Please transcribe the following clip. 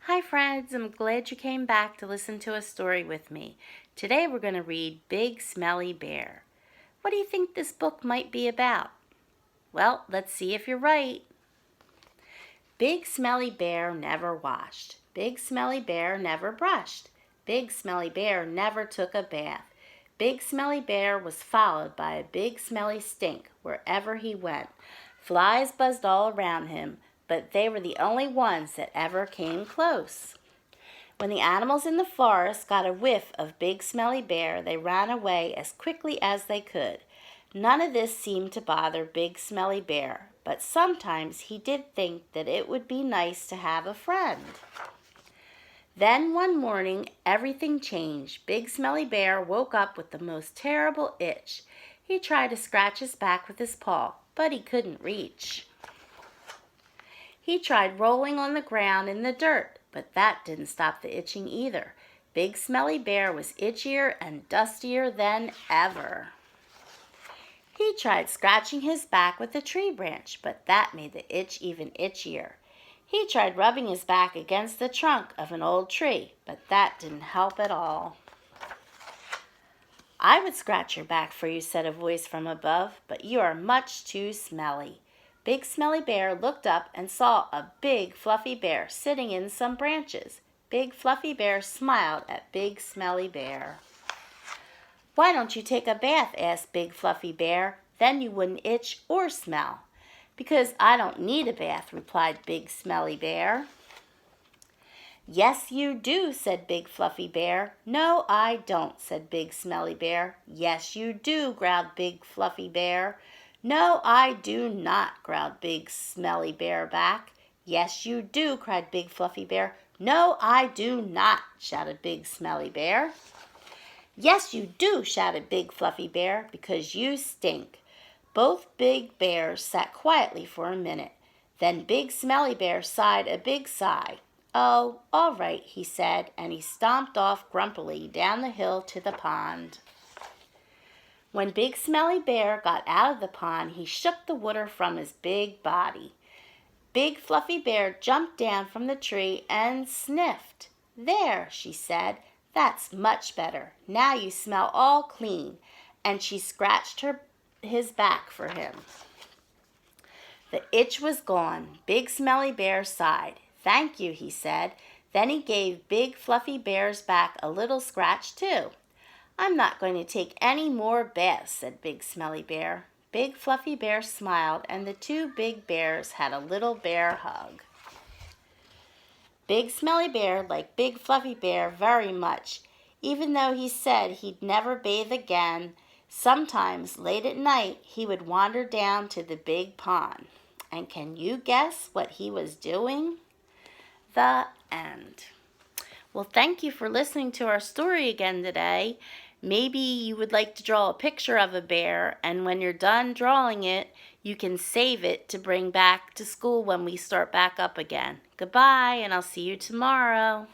Hi friends, I'm glad you came back to listen to a story with me. Today we're going to read Big Smelly Bear. What do you think this book might be about? Well, let's see if you're right. Big Smelly Bear never washed. Big Smelly Bear never brushed. Big Smelly Bear never took a bath. Big Smelly Bear was followed by a big smelly stink wherever he went. Flies buzzed all around him, but they were the only ones that ever came close. When the animals in the forest got a whiff of Big Smelly Bear, they ran away as quickly as they could. None of this seemed to bother Big Smelly Bear, but sometimes he did think that it would be nice to have a friend. Then one morning, everything changed. Big Smelly Bear woke up with the most terrible itch. He tried to scratch his back with his paw, but he couldn't reach. He tried rolling on the ground in the dirt, but that didn't stop the itching either. Big Smelly Bear was itchier and dustier than ever. He tried scratching his back with a tree branch, but that made the itch even itchier. He tried rubbing his back against the trunk of an old tree, but that didn't help at all. "I would scratch your back for you," said a voice from above, "but you are much too smelly." Big Smelly Bear looked up and saw a big fluffy bear sitting in some branches. Big Fluffy Bear smiled at Big Smelly Bear. "Why don't you take a bath?" asked Big Fluffy Bear. "Then you wouldn't itch or smell." "Because I don't need a bath," replied Big Smelly Bear. "Yes, you do," said Big Fluffy Bear. "No, I don't," said Big Smelly Bear. "Yes, you do," growled Big Fluffy Bear. "No, I do not," growled Big Smelly Bear back. "Yes, you do," cried Big Fluffy Bear. "No, I do not," shouted Big Smelly Bear. "Yes, you do," shouted Big Fluffy Bear, "because you stink." Both big bears sat quietly for a minute. Then Big Smelly Bear sighed a big sigh. "Oh, all right," he said, and he stomped off grumpily down the hill to the pond. When Big Smelly Bear got out of the pond, he shook the water from his big body. Big Fluffy Bear jumped down from the tree and sniffed. "There," she said, "that's much better. Now you smell all clean." And she scratched his back for him. The itch was gone. Big Smelly Bear sighed. "Thank you," he said. Then he gave Big Fluffy Bear's back a little scratch too. "I'm not going to take any more baths," said Big Smelly Bear. Big Fluffy Bear smiled, and the two big bears had a little bear hug. Big Smelly Bear liked Big Fluffy Bear very much, even though he said he'd never bathe again. Sometimes, late at night, he would wander down to the big pond. And can you guess what he was doing? The end. Well, thank you for listening to our story again today. Maybe you would like to draw a picture of a bear, and when you're done drawing it, you can save it to bring back to school when we start back up again. Goodbye, and I'll see you tomorrow.